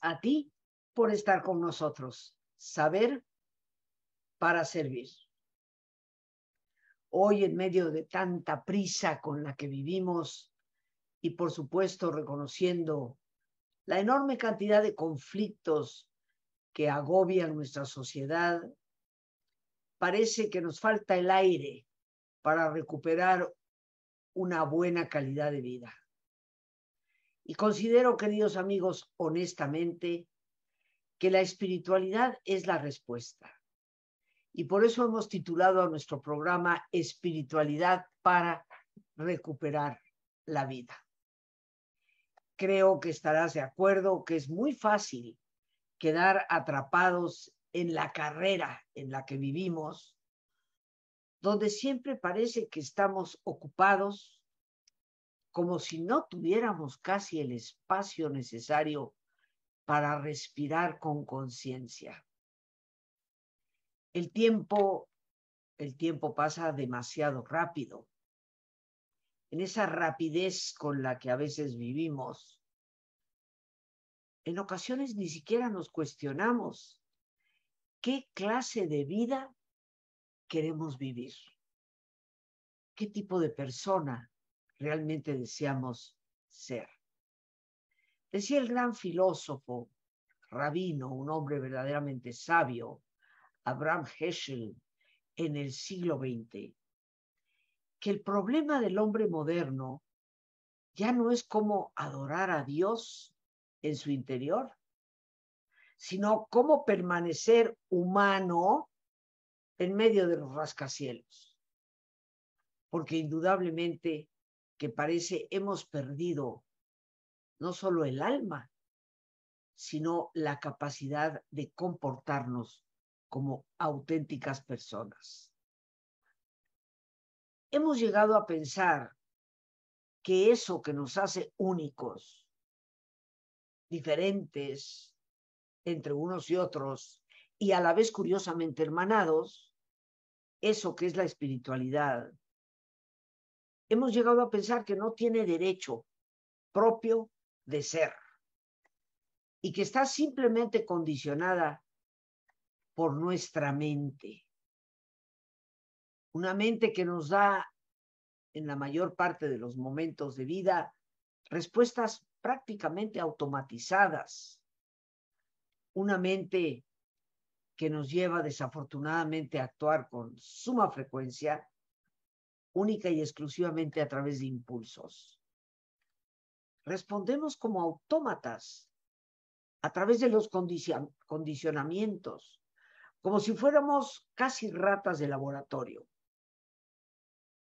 a ti por estar con nosotros. Saber para servir. Hoy, en medio de tanta prisa con la que vivimos y, por supuesto, reconociendo la enorme cantidad de conflictos que agobian nuestra sociedad, parece que nos falta el aire para recuperar una buena calidad de vida. Y considero, queridos amigos, honestamente, que la espiritualidad es la respuesta. Y por eso hemos titulado a nuestro programa Espiritualidad para recuperar la vida. Creo que estarás de acuerdo que es muy fácil quedar atrapados en la carrera en la que vivimos, donde siempre parece que estamos ocupados, como si no tuviéramos casi el espacio necesario para respirar con conciencia. El tiempo pasa demasiado rápido. En esa rapidez con la que a veces vivimos, en ocasiones ni siquiera nos cuestionamos qué clase de vida queremos vivir, qué tipo de persona realmente deseamos ser. Decía el gran filósofo, rabino, un hombre verdaderamente sabio, Abraham Heschel, en el siglo XX, que el problema del hombre moderno ya no es cómo adorar a Dios en su interior, sino cómo permanecer humano en medio de los rascacielos. Porque indudablemente que parece hemos perdido no solo el alma, sino la capacidad de comportarnos como auténticas personas. Hemos llegado a pensar que eso que nos hace únicos, diferentes entre unos y otros, y a la vez curiosamente hermanados, eso que es la espiritualidad, hemos llegado a pensar que no tiene derecho propio de ser y que está simplemente condicionada por nuestra mente. Una mente que nos da, en la mayor parte de los momentos de vida, respuestas prácticamente automatizadas. Una mente que nos lleva desafortunadamente a actuar con suma frecuencia, única y exclusivamente a través de impulsos. Respondemos como autómatas a través de los condicionamientos, como si fuéramos casi ratas de laboratorio.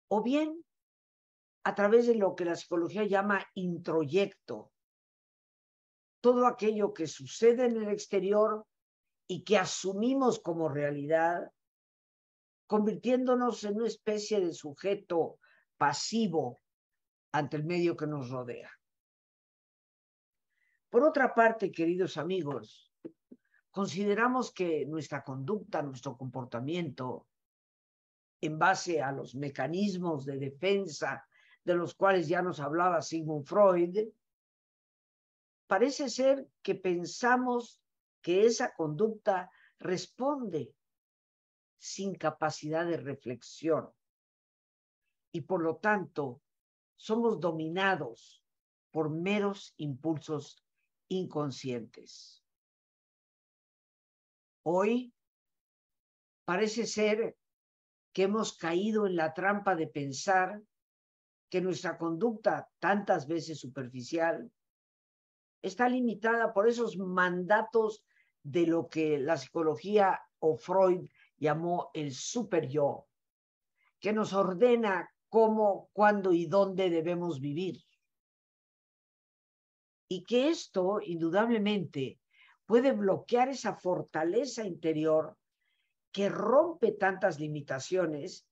O bien a través de lo que la psicología llama introyecto, todo aquello que sucede en el exterior y que asumimos como realidad, convirtiéndonos en una especie de sujeto pasivo ante el medio que nos rodea. Por otra parte, queridos amigos, consideramos que nuestra conducta, nuestro comportamiento, en base a los mecanismos de defensa de los cuales ya nos hablaba Sigmund Freud, parece ser que pensamos que esa conducta responde sin capacidad de reflexión y por lo tanto somos dominados por meros impulsos inconscientes. Hoy parece ser que hemos caído en la trampa de pensar que nuestra conducta, tantas veces superficial, está limitada por esos mandatos de lo que la psicología o Freud llamó el super yo, que nos ordena cómo, cuándo y dónde debemos vivir. Y que esto, indudablemente, puede bloquear esa fortaleza interior que rompe tantas limitaciones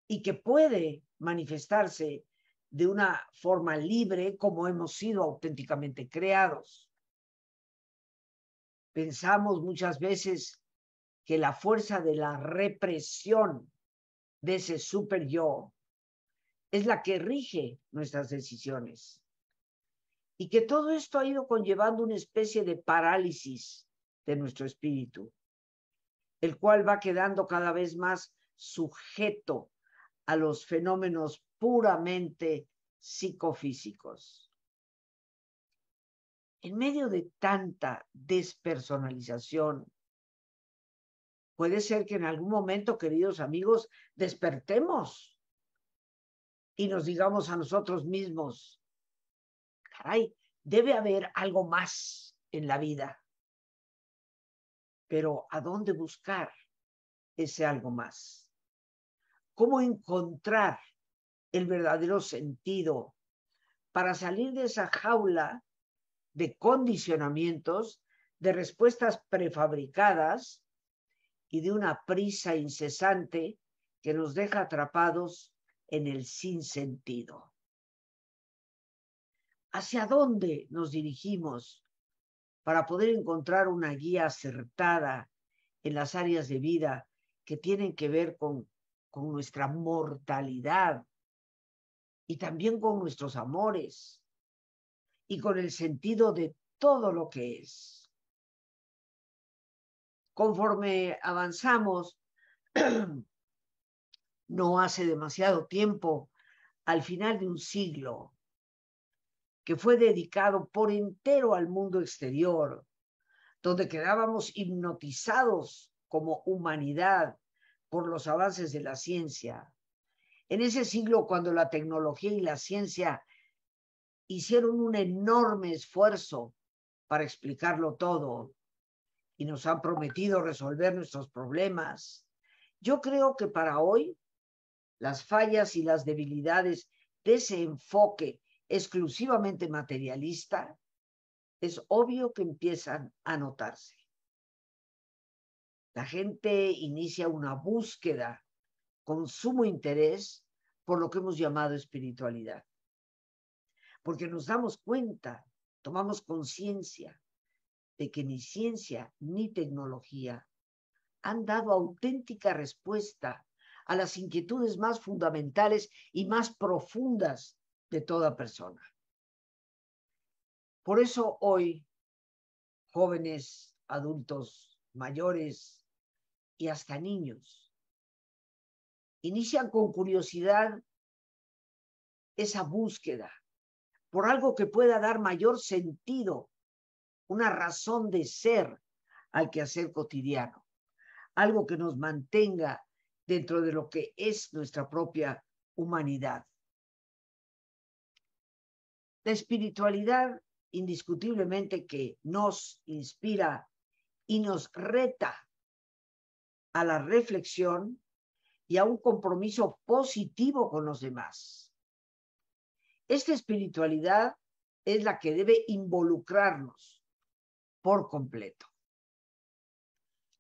y que puede manifestarse de una forma libre como hemos sido auténticamente creados. Pensamos muchas veces que la fuerza de la represión de ese super yo es la que rige nuestras decisiones. y que todo esto ha ido conllevando una especie de parálisis de nuestro espíritu, el cual va quedando cada vez más sujeto a los fenómenos puramente psicofísicos. En medio de tanta despersonalización, puede ser que en algún momento, queridos amigos, despertemos y nos digamos a nosotros mismos, caray, debe haber algo más en la vida. Pero ¿a dónde buscar ese algo más? ¿Cómo encontrar el verdadero sentido para salir de esa jaula de condicionamientos, de respuestas prefabricadas y de una prisa incesante que nos deja atrapados en el sinsentido? ¿Hacia dónde nos dirigimos para poder encontrar una guía acertada en las áreas de vida que tienen que ver con nuestra mortalidad y también con nuestros amores y con el sentido de todo lo que es? Conforme avanzamos, no hace demasiado tiempo, al final de un siglo, que fue dedicado por entero al mundo exterior, donde quedábamos hipnotizados como humanidad por los avances de la ciencia. En ese siglo, cuando la tecnología y la ciencia hicieron un enorme esfuerzo para explicarlo todo y nos han prometido resolver nuestros problemas, yo creo que para hoy las fallas y las debilidades de ese enfoque exclusivamente materialista es obvio que empiezan a notarse. La gente inicia una búsqueda con sumo interés por lo que hemos llamado espiritualidad, porque nos damos cuenta, tomamos conciencia de que ni ciencia ni tecnología han dado auténtica respuesta a las inquietudes más fundamentales y más profundas de toda persona. Por eso hoy, jóvenes, adultos, mayores y hasta niños inician con curiosidad esa búsqueda por algo que pueda dar mayor sentido, una razón de ser al quehacer cotidiano, algo que nos mantenga dentro de lo que es nuestra propia humanidad. La espiritualidad, indiscutiblemente, que nos inspira y nos reta a la reflexión y a un compromiso positivo con los demás. Esta espiritualidad es la que debe involucrarnos por completo.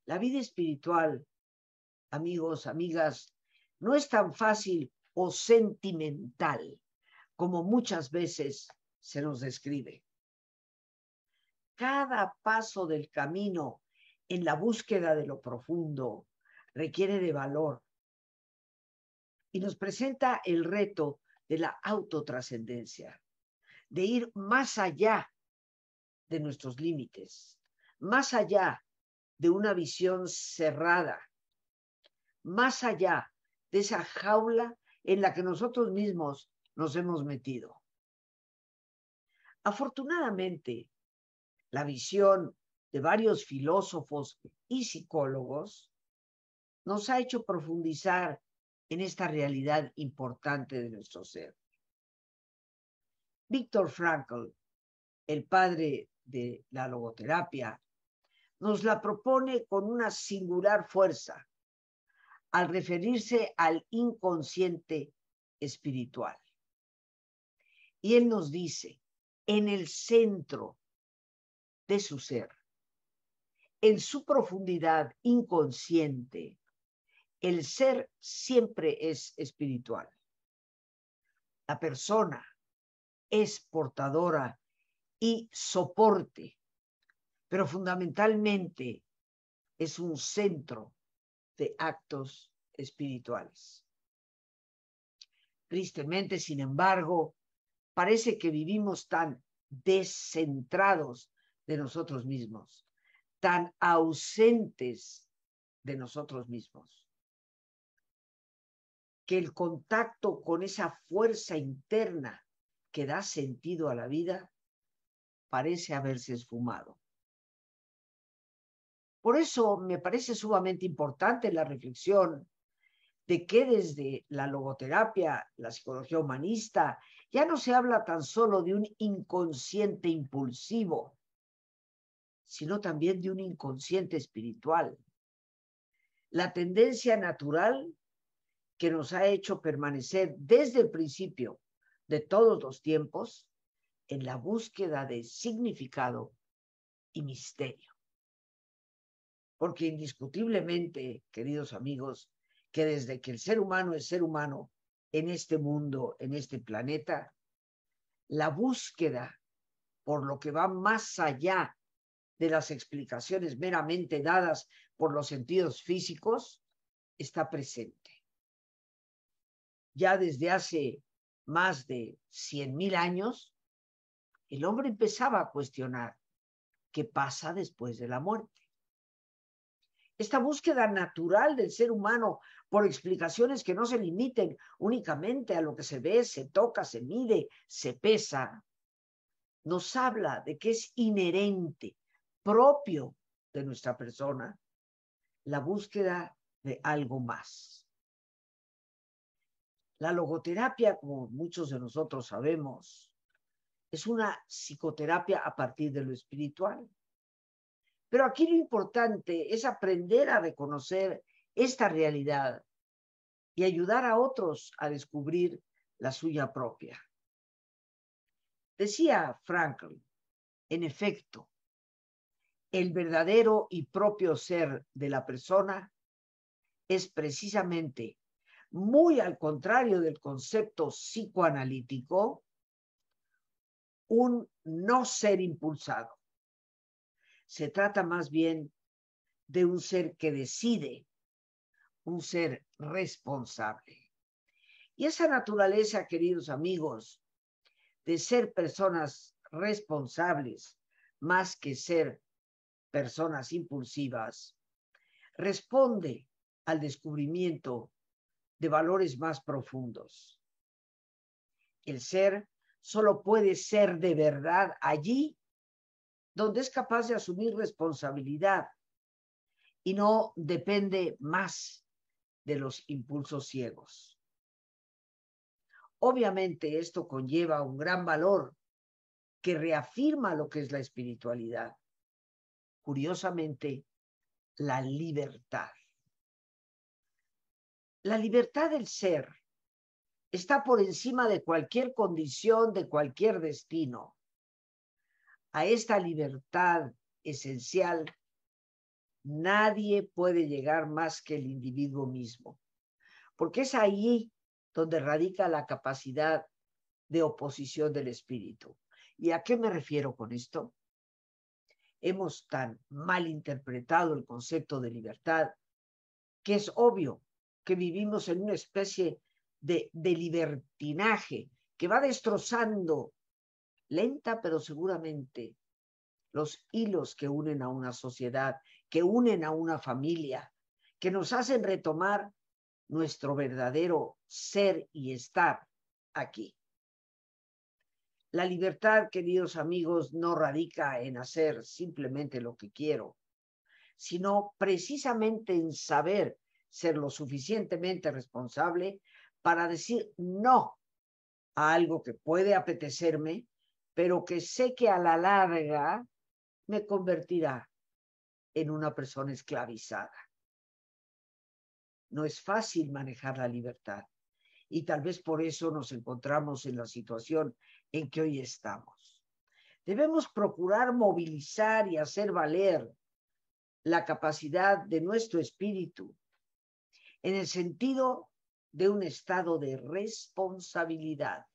La vida espiritual, amigos, amigas, no es tan fácil o sentimental como muchas veces se nos describe. Cada paso del camino en la búsqueda de lo profundo requiere de valor y nos presenta el reto de la autotrascendencia, de ir más allá de nuestros límites, más allá de una visión cerrada, más allá de esa jaula en la que nosotros mismos nos hemos metido. Afortunadamente, la visión de varios filósofos y psicólogos nos ha hecho profundizar en esta realidad importante de nuestro ser. Viktor Frankl, el padre de la logoterapia, nos la propone con una singular fuerza al referirse al inconsciente espiritual. Y él nos dice, en el centro de su ser, en su profundidad inconsciente, el ser siempre es espiritual. La persona es portadora y soporte, pero fundamentalmente es un centro de actos espirituales. Tristemente, sin embargo, parece que vivimos tan descentrados de nosotros mismos, tan ausentes de nosotros mismos, que el contacto con esa fuerza interna que da sentido a la vida parece haberse esfumado. Por eso me parece sumamente importante la reflexión de que desde la logoterapia, la psicología humanista, ya no se habla tan solo de un inconsciente impulsivo, sino también de un inconsciente espiritual. La tendencia natural que nos ha hecho permanecer desde el principio de todos los tiempos en la búsqueda de significado y misterio. Porque indiscutiblemente, queridos amigos, que desde que el ser humano es ser humano en este mundo, en este planeta, la búsqueda por lo que va más allá de las explicaciones meramente dadas por los sentidos físicos está presente. Ya desde hace más de 100.000 años, el hombre empezaba a cuestionar qué pasa después de la muerte. Esta búsqueda natural del ser humano por explicaciones que no se limiten únicamente a lo que se ve, se toca, se mide, se pesa, nos habla de que es inherente, propio de nuestra persona, la búsqueda de algo más. La logoterapia, como muchos de nosotros sabemos, es una psicoterapia a partir de lo espiritual. Pero aquí lo importante es aprender a reconocer esta realidad y ayudar a otros a descubrir la suya propia. Decía Frankl, en efecto, el verdadero y propio ser de la persona es precisamente, muy al contrario del concepto psicoanalítico, un no ser impulsado. Se trata más bien de un ser que decide, un ser responsable. Y esa naturaleza, queridos amigos, de ser personas responsables más que ser personas impulsivas, responde al descubrimiento de valores más profundos. El ser solo puede ser de verdad allí donde es capaz de asumir responsabilidad y no depende más de los impulsos ciegos. Obviamente esto conlleva un gran valor que reafirma lo que es la espiritualidad. Curiosamente, la libertad. La libertad del ser está por encima de cualquier condición, de cualquier destino. A esta libertad esencial nadie puede llegar más que el individuo mismo, porque es ahí donde radica la capacidad de oposición del espíritu. ¿Y a qué me refiero con esto? Hemos tan mal interpretado el concepto de libertad que es obvio que vivimos en una especie de libertinaje que va destrozando lenta pero seguramente los hilos que unen a una sociedad, que unen a una familia, que nos hacen retomar nuestro verdadero ser y estar aquí. La libertad, queridos amigos, no radica en hacer simplemente lo que quiero, sino precisamente en saber ser lo suficientemente responsable para decir no a algo que puede apetecerme, pero que sé que a la larga me convertirá en una persona esclavizada. No es fácil manejar la libertad y tal vez por eso nos encontramos en la situación en que hoy estamos. Debemos procurar movilizar y hacer valer la capacidad de nuestro espíritu en el sentido de un estado de responsabilidad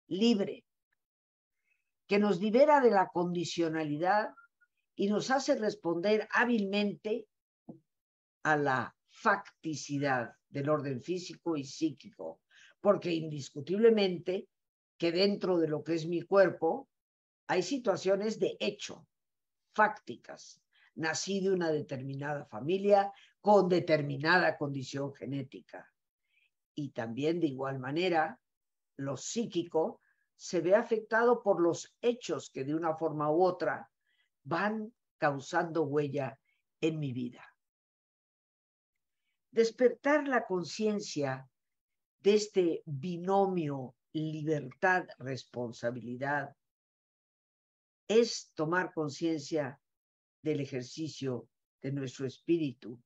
libre que nos libera de la condicionalidad y nos hace responder hábilmente a la facticidad del orden físico y psíquico, porque indiscutiblemente que dentro de lo que es mi cuerpo Hay situaciones de hecho, fácticas. Nací de una determinada familia con determinada condición genética. Y también, de igual manera, lo psíquico se ve afectado por los hechos que de una forma u otra van causando huella en mi vida. Despertar la conciencia de este binomio libertad-responsabilidad es tomar conciencia del ejercicio de nuestro espíritu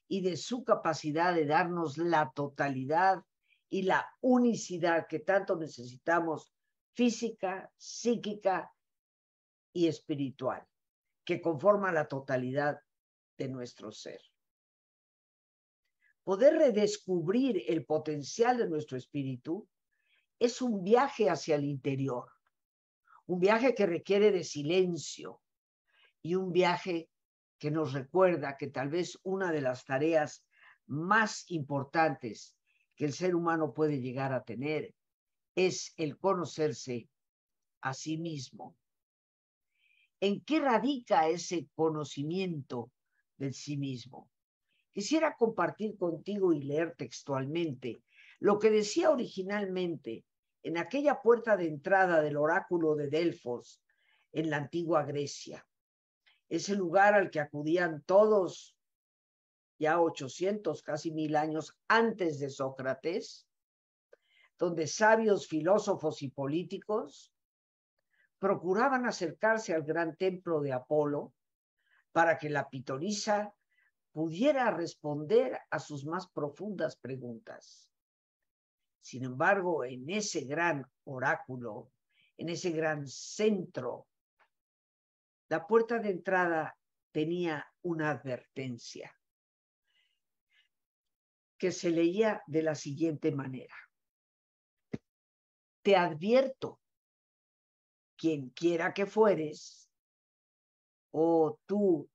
y de su capacidad de darnos la totalidad y la unicidad que tanto necesitamos, física, psíquica y espiritual, que conforma la totalidad de nuestro ser. Poder redescubrir el potencial de nuestro espíritu es un viaje hacia el interior, un viaje que requiere de silencio y un viaje que nos recuerda que tal vez una de las tareas más importantes que el ser humano puede llegar a tener es el conocerse a sí mismo. ¿En qué radica ese conocimiento del sí mismo? Quisiera compartir contigo y leer textualmente lo que decía originalmente en aquella puerta de entrada del oráculo de Delfos en la antigua Grecia. Ese lugar al que acudían todos ya 800, casi 1000 años antes de Sócrates, donde sabios, filósofos y políticos procuraban acercarse al gran templo de Apolo para que la pitonisa pudiera responder a sus más profundas preguntas. Sin embargo, en ese gran oráculo, en ese gran centro, la puerta de entrada tenía una advertencia que se leía de la siguiente manera: te advierto, quien quiera que fueres, o tú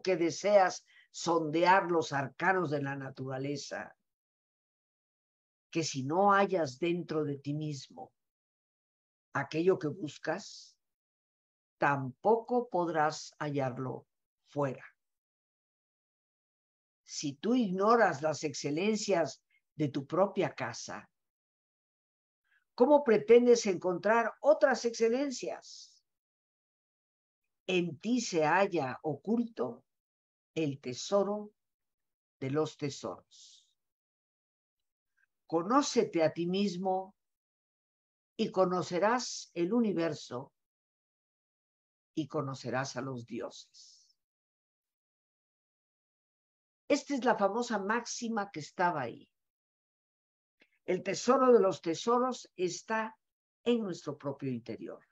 que deseas sondear los arcanos de la naturaleza, que si no hallas dentro de ti mismo aquello que buscas, tampoco podrás hallarlo fuera. Si tú ignoras las excelencias de tu propia casa, ¿cómo pretendes encontrar otras excelencias? En ti se halla oculto el tesoro de los tesoros. Conócete a ti mismo y conocerás el universo y conocerás a los dioses. Esta es la famosa máxima que estaba ahí. El tesoro de los tesoros está en nuestro propio interior.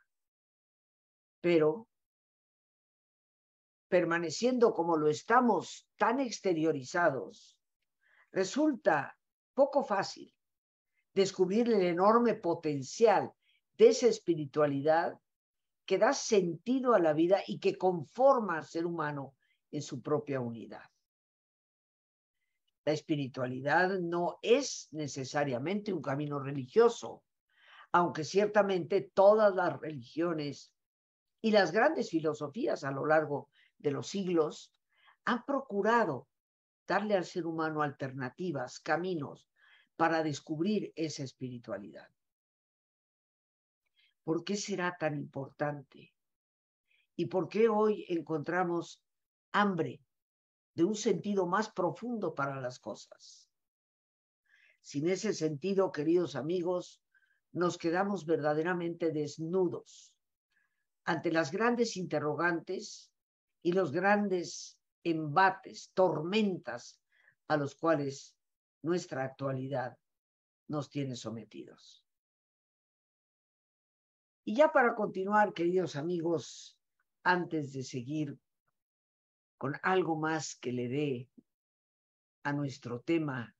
Pero, permaneciendo como lo estamos tan exteriorizados, resulta poco fácil descubrir el enorme potencial de esa espiritualidad que da sentido a la vida y que conforma al ser humano en su propia unidad. La espiritualidad no es necesariamente un camino religioso, aunque ciertamente todas las religiones y las grandes filosofías a lo largo de los siglos han procurado darle al ser humano alternativas, caminos para descubrir esa espiritualidad. ¿Por qué será tan importante? ¿Y por qué hoy encontramos hambre de un sentido más profundo para las cosas? Sin ese sentido, queridos amigos, nos quedamos verdaderamente desnudos ante las grandes interrogantes y los grandes embates, tormentas a los cuales nuestra actualidad nos tiene sometidos. Y ya para continuar, queridos amigos, antes de seguir con algo más que le dé a nuestro tema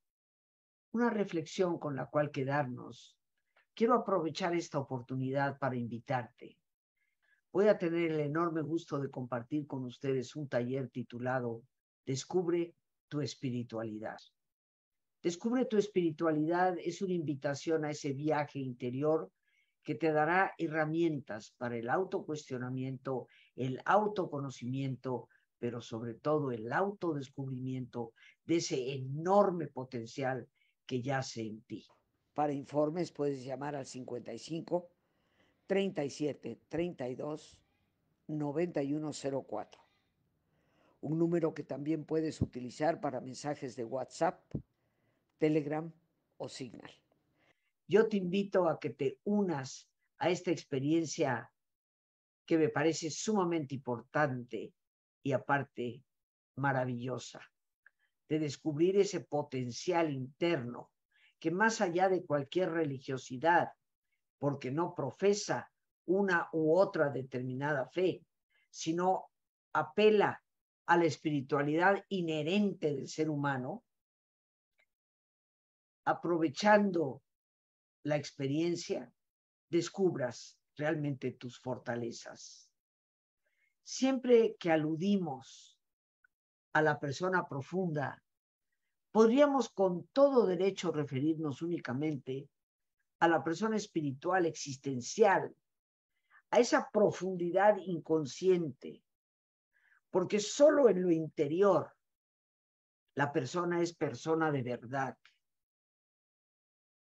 una reflexión con la cual quedarnos, quiero aprovechar esta oportunidad para invitarte. Voy a tener el enorme gusto de compartir con ustedes un taller titulado Descubre tu espiritualidad. Descubre tu espiritualidad es una invitación a ese viaje interior que te dará herramientas para el autocuestionamiento, el autoconocimiento, pero sobre todo el autodescubrimiento de ese enorme potencial que yace en ti. Para informes puedes llamar al 55 37 32 9104. Un número que también puedes utilizar para mensajes de WhatsApp, Telegram o Signal. Yo te invito a que te unas a esta experiencia que me parece sumamente importante y aparte maravillosa, de descubrir ese potencial interno que más allá de cualquier religiosidad, porque no profesa una u otra determinada fe, sino apela a la espiritualidad inherente del ser humano, aprovechando la experiencia, descubras realmente tus fortalezas. Siempre que aludimos a la persona profunda, podríamos con todo derecho referirnos únicamente a la persona espiritual existencial, a esa profundidad inconsciente, porque solo en lo interior la persona es persona de verdad.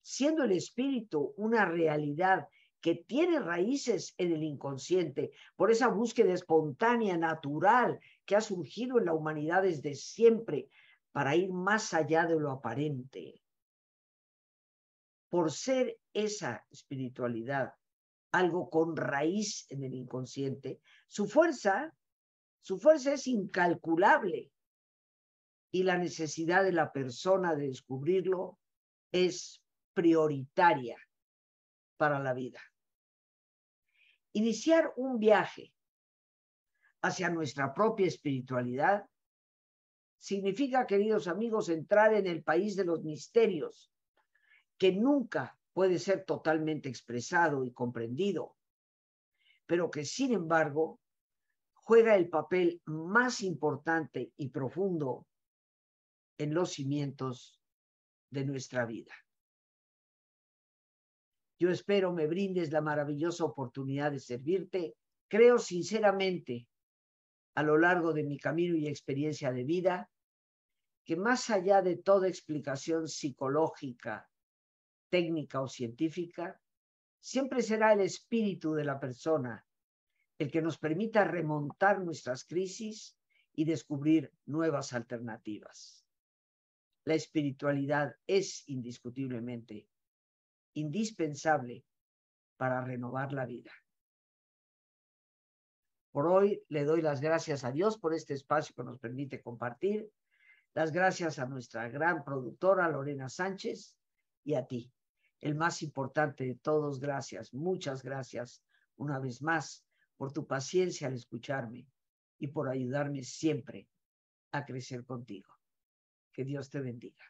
Siendo el espíritu una realidad que tiene raíces en el inconsciente, por esa búsqueda espontánea, natural, que ha surgido en la humanidad desde siempre, para ir más allá de lo aparente. Por ser esa espiritualidad algo con raíz en el inconsciente, su fuerza es incalculable y la necesidad de la persona de descubrirlo es prioritaria para la vida. Iniciar un viaje hacia nuestra propia espiritualidad significa, queridos amigos, entrar en el país de los misterios, que nunca puede ser totalmente expresado y comprendido, pero que sin embargo juega el papel más importante y profundo en los cimientos de nuestra vida. Yo espero me brindes la maravillosa oportunidad de servirte. Creo sinceramente, a lo largo de mi camino y experiencia de vida, que más allá de toda explicación psicológica, técnica o científica, siempre será el espíritu de la persona el que nos permita remontar nuestras crisis y descubrir nuevas alternativas. La espiritualidad es indiscutiblemente indispensable para renovar la vida. Por hoy le doy las gracias a Dios por este espacio que nos permite compartir, las gracias a nuestra gran productora Lorena Sánchez y a ti, el más importante de todos, gracias, muchas gracias una vez más por tu paciencia al escucharme y por ayudarme siempre a crecer contigo. Que Dios te bendiga.